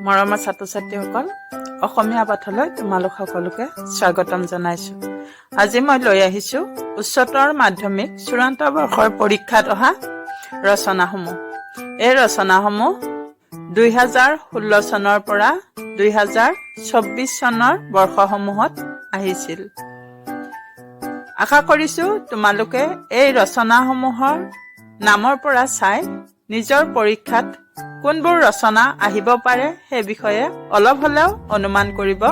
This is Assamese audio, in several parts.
মৰমৰ ছাত্ৰ-ছাত্ৰীসকল, অসমীয়া পাঠলৈ তোমালোক সকলোকে স্বাগতম জনাইছো। আজি মই লৈ আহিছো উচ্চতৰ মাধ্যমিক চূড়ান্ত বৰ্ষৰ পৰীক্ষাত অহা ৰচনাসমূহ। এই ৰচনাসমূহ 2016 চনৰ পৰা 2024 চনৰ বৰ্ষসমূহত আহিছিল। আশা কৰিছো তোমালোকে এই ৰচনাসমূহৰ নামৰ পৰা চাই নিজৰ পৰীক্ষাত কোনবোৰ ৰচনা আহিব পাৰে সেই বিষয়ে অলপ হ'লেও অনুমান কৰিব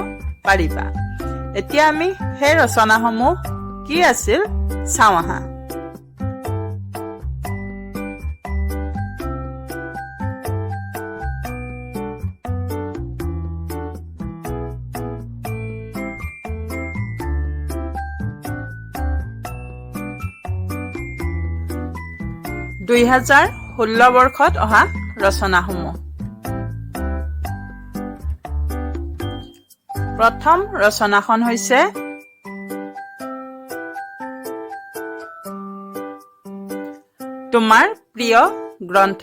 পাৰিবা। এতিয়া আমি সেই ৰচনাসমূহ কি আছিল চাওঁ আহা। – 2016 বৰ্ষত অহা ৰচনাসমূহ। প্ৰথম ৰচনাখন হৈছে তোমাৰ প্ৰিয় গ্ৰন্থ।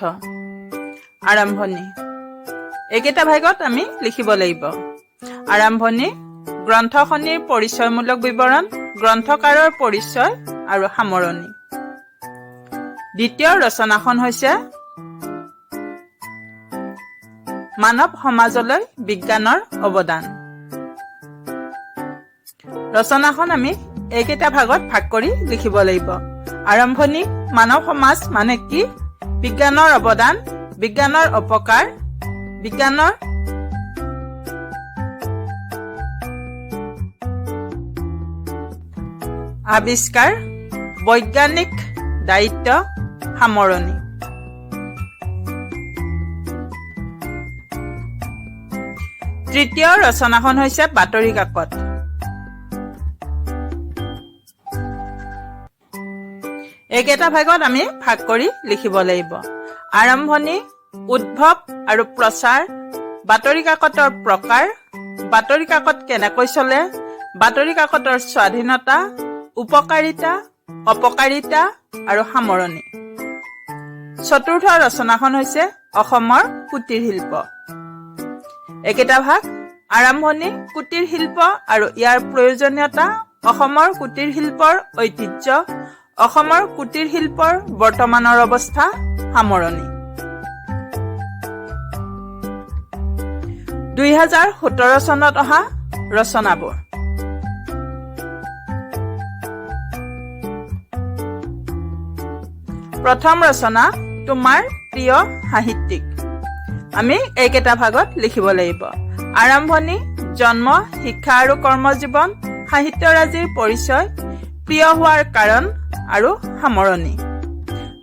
আৰম্ভণি। এইকেইটা ভাগত আমি লিখিব লাগিব। আৰম্ভণি, গ্ৰন্থখনিৰ পৰিচয়মূলক বিৱৰণ, গ্ৰন্থকাৰৰ পৰিচয় আৰু সামৰণি। দ্বিতীয় ৰচনাখন হৈছে মানৱ সমাজলৈ বিজ্ঞানৰ অৱদান। ৰচনাখন আমি এইকেইটা ভাগত ভাগ কৰি লিখিব লাগিব। আৰম্ভণি, মানৱ সমাজ মানে কি, বিজ্ঞানৰ অৱদান, বিজ্ঞানৰ অপকাৰ, বিজ্ঞানৰ আৱিষ্কাৰ, বৈজ্ঞানিক দায়িত্ব, সামৰণি। তৃতীয় ৰচনাখন হৈছে বাতৰি কাকত। এইকেইটা ভাগত আমি ভাগ কৰি লিখিব লাগিব। আৰম্ভণি, উদ্ভৱ আৰু প্ৰচাৰ, বাতৰি কাকতৰ প্ৰকাৰ, বাতৰি কাকত কেনেকৈ চলে, বাতৰি কাকতৰ স্বাধীনতা, উপকাৰিতা, অপকাৰিতা আৰু সামৰণি। চতুৰ্থ ৰচনাখন হৈছে অসমৰ কুটিৰ শিল্প। এইকেইটা ভাগ। আৰম্ভণি, কুটিৰ শিল্প আৰু ইয়াৰ প্ৰয়োজনীয়তা, অসমৰ কুটিৰ শিল্পৰ ঐতিহ্য, অসমৰ কুটিৰ শিল্পৰ বৰ্তমানৰ অৱস্থা, সামৰণি। 2017 চনত অহা ৰচনাবোৰ। প্ৰথম ৰচনা, তোমাৰ প্ৰিয় সাহিত্যিক। আমি এইকেইটা ভাগত লিখিব লাগিব। আৰম্ভণি, জন্ম, শিক্ষা আৰু কৰ্মজীৱন, সাহিত্যৰাজিৰ পৰিচয়, প্ৰিয় হোৱাৰ কাৰণ আৰু সামৰণি।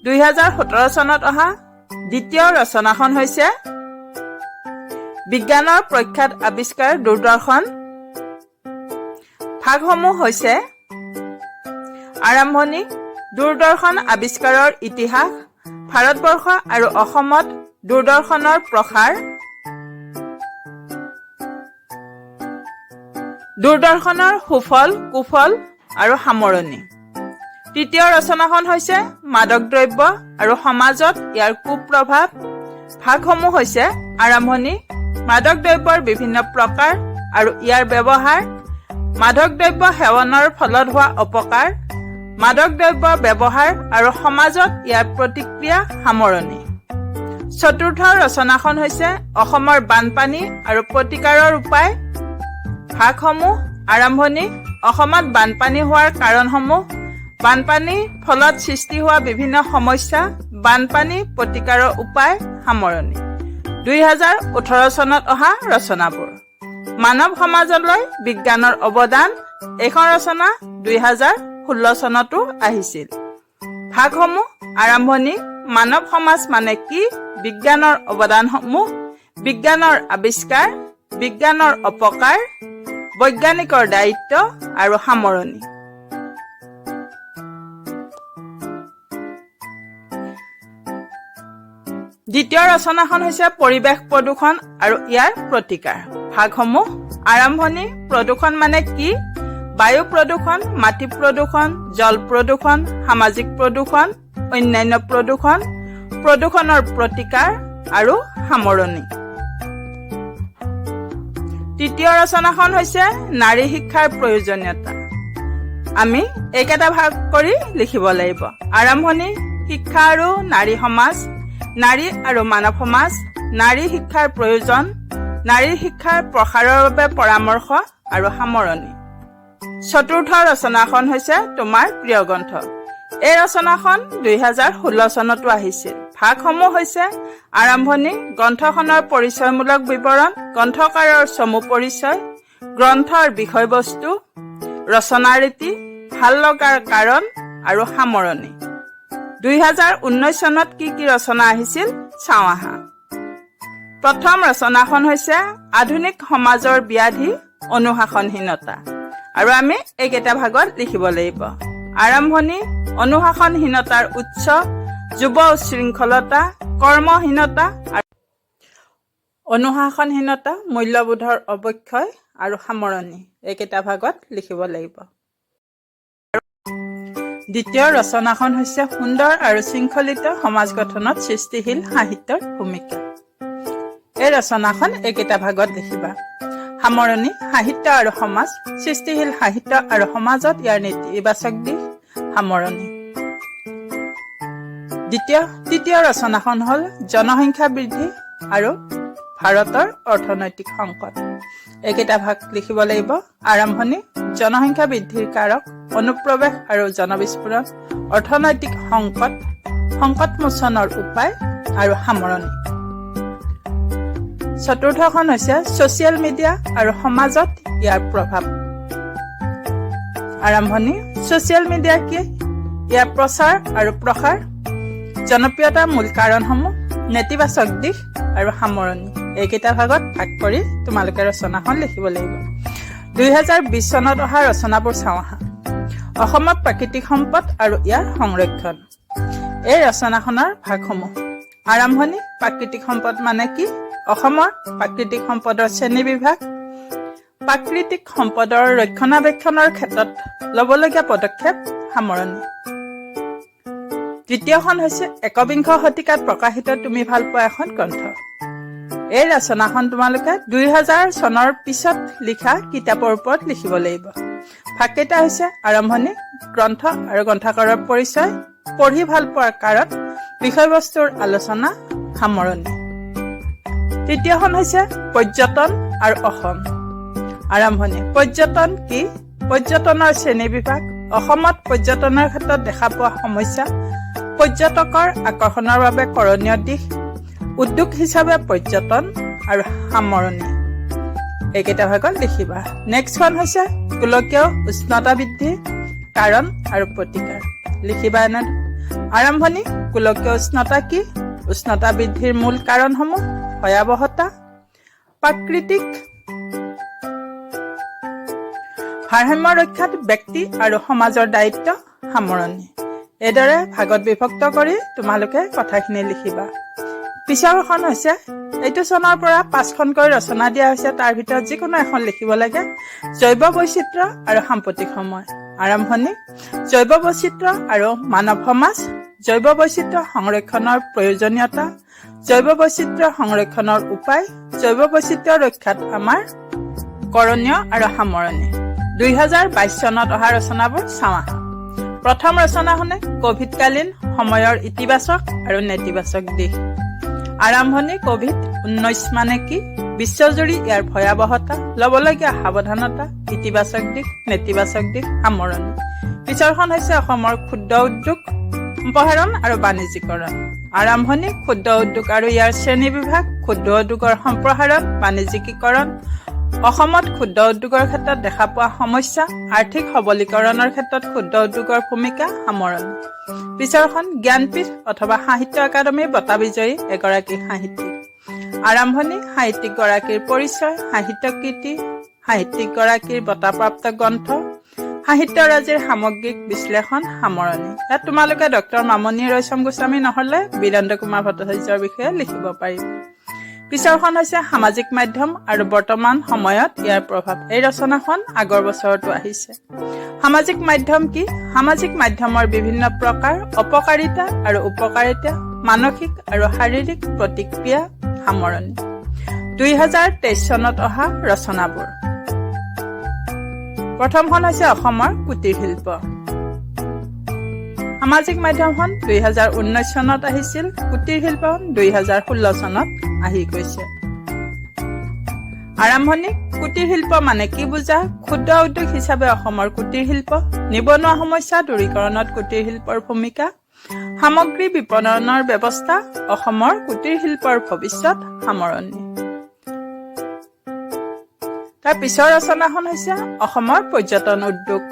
2017 চনত অহা দ্বিতীয় ৰচনাখন হৈছে বিজ্ঞানৰ প্ৰখ্যাত আৱিষ্কাৰ দূৰদৰ্শন। ভাগসমূহ হৈছে আৰম্ভণি, দূৰদৰ্শন আৱিষ্কাৰৰ ইতিহাস, ভাৰতবৰ্ষ আৰু অসমত দূৰদৰ্শনৰ প্ৰসাৰ, দূৰদৰ্শনৰ সুফল কুফল আৰু সামৰণি। তৃতীয় ৰচনাখন হৈছে মাদক দ্ৰব্য আৰু সমাজত ইয়াৰ কুপ্ৰভাৱ। ভাগসমূহ হৈছে আৰম্ভণি, মাদক দ্ৰব্যৰ বিভিন্ন প্ৰকাৰ আৰু ইয়াৰ ব্যৱহাৰ, মাদক দ্ৰব্য সেৱনৰ ফলত হোৱা অপকাৰ, মাদক দ্ৰব্য ব্যৱহাৰ আৰু সমাজত ইয়াৰ প্ৰতিক্ৰিয়া, সামৰণি। চতুৰ্থ ৰচনাখন হৈছে অসমৰ বানপানী আৰু প্ৰতিকাৰৰ উপায়। ভাগসমূহ আৰম্ভণি, অসমত বানপানী হোৱাৰ কাৰণসমূহ, বানপানীৰ ফলত সৃষ্টি হোৱা বিভিন্ন সমস্যা, বানপানী প্ৰতিকাৰৰ উপায়, সামৰণি। 2018 চনত অহা ৰচনাবোৰ। মানৱ সমাজলৈ বিজ্ঞানৰ অৱদান। এইখন ৰচনা 2016 চনতো আহিছিল। ভাগসমূহ আৰম্ভণি, মানৱ সমাজ মানে কি, বিজ্ঞানৰ অৱদানসমূহ, বিজ্ঞানৰ আৱিষ্কাৰ, বিজ্ঞানৰ অপকাৰ, বৈজ্ঞানিকৰ দায়িত্ব আৰু সামৰণি। দ্বিতীয় ৰচনাখন হৈছে পৰিৱেশ প্ৰদূষণ আৰু ইয়াৰ প্ৰতিকাৰ। ভাগসমূহ আৰম্ভণি, প্ৰদূষণ মানে কি, বায়ু প্ৰদূষণ, মাটি প্ৰদূষণ, জল প্ৰদূষণ, সামাজিক প্ৰদূষণ, অন্যান্য প্ৰদূষণ, প্ৰদূষণৰ প্ৰতিকাৰ আৰু সামৰণি। তৃতীয় ৰচনাখন হৈছে নাৰী শিক্ষাৰ প্ৰয়োজনীয়তা। আমি এইকেইটা ভাগ কৰি লিখিব লাগিব। আৰম্ভণি, শিক্ষা আৰু নাৰী সমাজ, নাৰী আৰু মানৱ সমাজ, নাৰী শিক্ষাৰ প্ৰয়োজন, নাৰীৰ শিক্ষাৰ প্ৰসাৰৰ বাবে পৰামৰ্শ আৰু সামৰণি। চতুৰ্থ ৰচনাখন হৈছে তোমাৰ প্ৰিয় গ্ৰন্থ। এই ৰচনাখন 2016 চনতো আহিছিল। ভাগসমূহ হৈছে আৰম্ভণি, গ্ৰন্থখনৰ পৰিচয়মূলক বিৱৰণ, গ্ৰন্থকাৰৰ চমু পৰিচয়, গ্ৰন্থৰ বিষয়বস্তু, ৰচনা ৰীতি, ভাল লগাৰ কাৰণ আৰু সামৰণি। 2019 চনত কি কি ৰচনা আহিছিল চাওঁ আহা। প্ৰথম ৰচনাখন হৈছে আধুনিক সমাজৰ ব্যাধি অনুশাসনহীনতা, আৰু আমি এইকেইটা ভাগত লিখিব লাগিব। আৰম্ভণি, অনুশাসনহীনতাৰ উৎস, যুৱ উচ্ছৃংখলতা, কৰ্মহীনতা, অনুশাসনহীনতা, মূল্যবোধৰ অৱক্ষয় আৰু সামৰণি। এইকেইটা ভাগত লিখিব লাগিব। দ্বিতীয় ৰচনাখন হৈছে সুন্দৰ আৰু শৃংখলিত সমাজ গঠনত সৃষ্টিশীল সাহিত্যৰ ভূমিকা। এই ৰচনাখন এইকেইটা ভাগত লিখিবা। সামৰণি, সাহিত্য আৰু সমাজ, সৃষ্টিশীল সাহিত্য আৰু সমাজত ইয়াৰ নেতিবাচক দিশ, সামৰণি। তৃতীয় ৰচনাখন হ'ল জনসংখ্যা বৃদ্ধি আৰু ভাৰতৰ অৰ্থনৈতিক সংকট। এইকেইটা ভাগ লিখিব লাগিব। আৰম্ভণি, জনসংখ্যা বৃদ্ধিৰ কাৰক, অনুপ্ৰৱেশ আৰু জনবিস্ফোৰণ, অৰ্থনৈতিক সংকট, সংকটমোচনৰ উপায় আৰু সামৰণি। চতুৰ্থখন হৈছে ছচিয়েল মিডিয়া আৰু সমাজত ইয়াৰ প্ৰভাৱ। আৰম্ভণি, ছচিয়েল মিডিয়া কি, ইয়াৰ প্ৰচাৰ আৰু প্ৰসাৰ, জনপ্ৰিয়তাৰ মূল কাৰণসমূহ, নেতিবাচক দিশ আৰু সামৰণি। এইকেইটা ভাগত ভাগ কৰি তোমালোকে ৰচনাখন লিখিব লাগিব। 2020 চনত অহা ৰচনাবোৰ চাওঁ আহা। অসমৰ প্ৰাকৃতিক সম্পদ আৰু ইয়াৰ সংৰক্ষণ। এই ৰচনাখনৰ ভাগসমূহ। আৰম্ভণি, প্ৰাকৃতিক সম্পদ মানে কি, অসমৰ প্ৰাকৃতিক সম্পদৰ শ্ৰেণী বিভাগ, প্ৰাকৃতিক সম্পদৰ ৰক্ষণাবেক্ষণৰ ক্ষেত্ৰত ল'বলগীয়া পদক্ষেপ, সামৰণি। তৃতীয়খন হৈছে একবিংশ শতিকাত প্ৰকাশিত তুমি ভাল পোৱা এখন গ্ৰন্থ। এই ৰচনাখন তোমালোকে 2000 চনৰ পিছত লিখা কিতাপৰ ওপৰত লিখিব লাগিব। ভাগকেইটা হৈছে আৰম্ভণি, গ্ৰন্থ আৰু গ্ৰন্থকাৰৰ পৰিচয়, পঢ়ি ভাল পোৱাৰ কাৰণ, বিষয়বস্তুৰ আলোচনা, সামৰণি। তৃতীয়খন হৈছে পৰ্যটন আৰু অসম। আৰম্ভণি, পৰ্যটন কি, পৰ্যটনৰ শ্ৰেণী বিভাগ, অসমত পৰ্যটনৰ ক্ষেত্ৰত দেখা পোৱা সমস্যা, পৰ্যটকৰ আকৰ্ষণৰ বাবে কৰণীয় দিশ, উদ্যোগ হিচাপে পৰ্যটন আৰু সামৰণি। এইকেইটা ভাগত লিখিবা। নেক্সটখন হৈছে গোলকীয় উষ্ণতা বৃদ্ধি, কাৰণ আৰু প্ৰতিকাৰ। লিখিবা এনে। আৰম্ভণি, গোলকীয় উষ্ণতা কি, উষ্ণতা বৃদ্ধিৰ মূল কাৰণসমূহ, ভয়াৱহতা, প্ৰাকৃতিক ভাৰসাম্য ৰক্ষাত ব্যক্তি আৰু সমাজৰ দায়িত্ব, সামৰণি। এইদৰে ভাগত বিভক্ত কৰি তোমালোকে কথাখিনি লিখিবা। পিছৰখন হৈছে এইটো চনৰ পৰা 5খনকৈ ৰচনা দিয়া হৈছে, তাৰ ভিতৰত যিকোনো এখন লিখিব লাগে। জৈৱ বৈচিত্ৰ্য আৰু সাম্প্ৰতিক সময়। আৰম্ভণি, জৈৱ বৈচিত্ৰ্য আৰু মানৱ সমাজ, জৈৱ বৈচিত্ৰ্য সংৰক্ষণৰ প্ৰয়োজনীয়তা, জৈৱ বৈচিত্ৰ্য সংৰক্ষণৰ উপায়, জৈৱ বৈচিত্ৰ্য ৰক্ষাত আমাৰ কৰণীয় আৰু সামৰণি। 2022 চনত অহা ৰচনাবোৰ চাওঁ আহা। প্ৰথম ৰচনাখনে কভিডকালীন সময়ৰ ইতিবাচক আৰু নেতিবাচক দিশ। আৰম্ভণি, COVID-19 মানে কি, বিশ্বজুৰি ইয়াৰ ভয়াৱহতা, ল'বলগীয়া সাৱধানতা, ইতিবাচক দিশ, নেতিবাচক দিশ, সামৰণি। পিছৰখন হৈছে অসমৰ ক্ষুদ্ৰ উদ্যোগ সম্প্ৰসাৰণ আৰু বাণিজ্যিকৰণ। আৰম্ভণি, ক্ষুদ্ৰ উদ্যোগ আৰু ইয়াৰ শ্ৰেণী বিভাগ, ক্ষুদ্ৰ উদ্যোগৰ সম্প্ৰসাৰণ, বাণিজ্যিকীকৰণ, অসমত ক্ষুদ্ৰ উদ্যোগৰ ক্ষেত্ৰত দেখা পোৱা সমস্যা, আৰ্থিক সবলীকৰণৰ ক্ষেত্ৰত ক্ষুদ্ৰ উদ্যোগৰ ভূমিকা, সামৰণি। পিছৰখন জ্ঞানপীঠ অথবা সাহিত্য একাডেমী বঁটা বিজয়ী এগৰাকী সাহিত্যিক। আৰম্ভণি, সাহিত্যিকগৰাকীৰ পৰিচয়, সাহিত্য কৃতি, সাহিত্যিকগৰাকীৰ বঁটাপ্ৰাপ্ত গ্ৰন্থ, সাহিত্যৰাজিৰ সামগ্ৰিক বিশ্লেষণ, সামৰণি। ইয়াত তোমালোকে ডক্টৰ মামণি ৰয়ছম গোস্বামী নহ'লে বীৰেন্দ্ৰ কুমাৰ ভট্টাচাৰ্যৰ বিষয়ে লিখিব পাৰিবা। পিছৰখন হৈছে সামাজিক মাধ্যম আৰু বৰ্তমান সময়ত ইয়াৰ প্ৰভাৱ। এই ৰচনাখন আগৰ বছৰতো আহিছে। সামাজিক মাধ্যম কি, সামাজিক মাধ্যমৰ বিভিন্ন প্ৰকাৰ, অপকাৰিতা আৰু উপকাৰিতা, মানসিক আৰু শাৰীৰিক প্ৰতিক্ৰিয়া, সামৰণি। 2023 চনত অহা ৰচনাবোৰ। প্ৰথমখন হৈছে অসমৰ কুটিৰ শিল্প। সামাজিক মাধ্যমখন 2019 চনত আহিছিল, কুটিৰ শিল্প 2016 চনত আহি গৈছে। আৰম্ভণি কুটিৰ শিল্প মানে কি বুজা? ক্ষুদ্ৰ উদ্যোগ হিচাপে অসমৰ কুটিৰ শিল্প, নিবনুৱা সমস্যা দূৰীকৰণত কুটিৰ শিল্পৰ ভূমিকা, সামগ্ৰী বিপণনৰ ব্যৱস্থা, অসমৰ কুটিৰ শিল্পৰ ভৱিষ্যত সামৰণি। তাৰ পিছৰ ৰচনাখন হৈছে অসমৰ পৰ্যটন উদ্যোগ।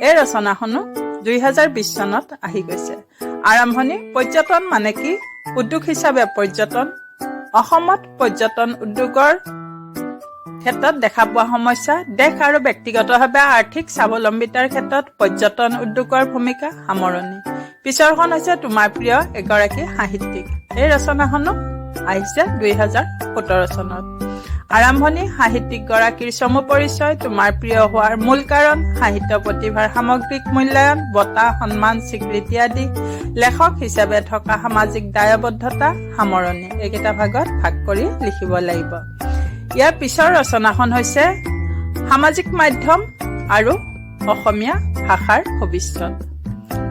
এই ৰচনাখনো 2020 চনত আহি গৈছে। আৰম্ভণি পৰ্যটন মানে কি? উদ্যোগ হিচাপে পৰ্যটন, অসমত পৰ্যটন উদ্যোগৰ ক্ষেত্ৰত দেখা পোৱা সমস্যা, দেশ আৰু ব্যক্তিগতভাৱে আৰ্থিক স্বাৱলম্বিতাৰ ক্ষেত্ৰত পৰ্যটন উদ্যোগৰ ভূমিকা সামৰণি। পিছৰখন হৈছে তোমাৰ প্ৰিয় এগৰাকী সাহিত্যিক। এই ৰচনাখনো আহিছে 2017 চনত। আৰম্ভণি সাহিত্যিক গৰাকীৰ চমু পৰিচয়, তোমাৰ প্ৰিয় হোৱাৰ মূল কাৰণ, সাহিত্য প্ৰতিভাৰ সামগ্ৰিক মূল্যায়ন, বঁটা, সন্মান, স্বীকৃতি আদি, লেখক হিচাপে থকা সামাজিক দায়বদ্ধতা সামৰণি। এইকেইটা ভাগত ভাগ কৰি লিখিব লাগিব। ইয়াৰ পিছৰ ৰচনাখন হৈছে সামাজিক মাধ্যম আৰু অসমীয়া ভাষাৰ ভৱিষ্যত।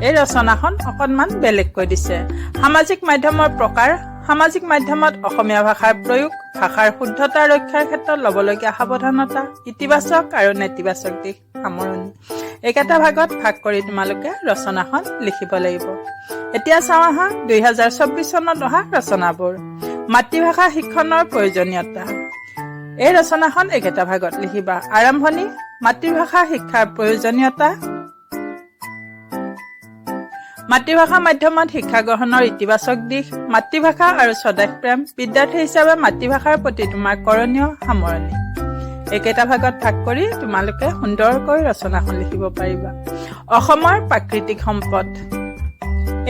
এই ৰচনাখন অকণমান বেলেগকৈ দিছে। সামাজিক মাধ্যমৰ প্ৰকাৰ, সামাজিক মাধ্যমত অসমীয়া ভাষাৰ প্ৰয়োগ, ভাষাৰ শুদ্ধতা ৰক্ষাৰ ক্ষেত্ৰত ল'বলগীয়া সাৱধানতা, ইতিবাচক আৰু নেতিবাচক দিশ সামৰণি। এইকেইটা ভাগত ভাগ কৰি তোমালোকে ৰচনাখন লিখিব লাগিব। এতিয়া চাওঁ আহা 2024 চনত অহা ৰচনাবোৰ। মাতৃভাষা শিক্ষণৰ প্ৰয়োজনীয়তা। এই ৰচনাখন এইকেইটা ভাগত লিখিবা। আৰম্ভণি মাতৃভাষা শিক্ষাৰ প্ৰয়োজনীয়তা, মাতৃভাষা মাধ্যমত শিক্ষা গ্ৰহণৰ ইতিবাচক দিশ, মাতৃভাষা আৰু স্বদেশ প্ৰেম, বিদ্যাৰ্থী হিচাপে মাতৃভাষাৰ প্ৰতি তোমাৰ কৰণীয় সামৰণি। এইকেইটা ভাগত ভাগ কৰি তোমালোকে সুন্দৰকৈ ৰচনাখন লিখিব পাৰিবা। অসমৰ প্ৰাকৃতিক সম্পদ।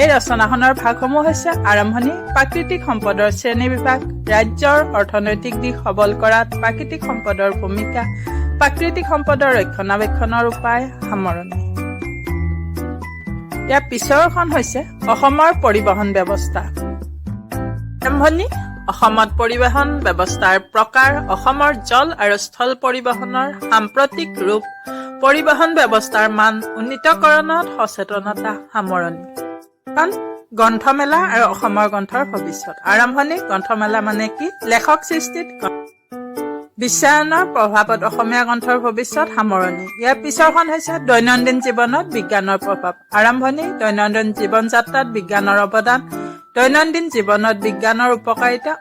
এই ৰচনাখনৰ ভাগসমূহ হৈছে আৰম্ভণি প্ৰাকৃতিক সম্পদৰ শ্ৰেণী বিভাগ, ৰাজ্যৰ অৰ্থনৈতিক দিশ সবল কৰাত প্ৰাকৃতিক সম্পদৰ ভূমিকা, প্ৰাকৃতিক সম্পদৰ ৰক্ষণাবেক্ষণৰ উপায় সামৰণি। ইয়াৰ পিছৰখন হৈছে অসমৰ পৰিবহণ ব্যৱস্থা। আৰম্ভণি অসমত পৰিবহণ ব্যৱস্থাৰ প্ৰকাৰ, অসমৰ জল আৰু স্থল পৰিবহণৰ সাম্প্ৰতিক ৰূপ, পৰিবহণ ব্যৱস্থাৰ মান উন্নীতকৰণত সচেতনতা সামৰণি। গ্ৰন্থমেলা আৰু অসমৰ গ্ৰন্থৰ ভৱিষ্যত। আৰম্ভণি গ্ৰন্থমেলা মানে কি? লেখক সৃষ্টিত বিশ্বায়নৰ প্ৰভাৱত অসমীয়া গ্ৰন্থৰ ভৱিষ্যত সামৰণি। ইয়াৰ পিছৰখন হৈছে দৈনন্দিন জীৱনত বিজ্ঞানৰ প্ৰভাৱ। আৰম্ভণি দৈনন্দিন জীৱন যাত্ৰাত বিজ্ঞানৰ অৱদান, দৈনন্দিন জীৱনত বিজ্ঞানৰ উপকাৰিতা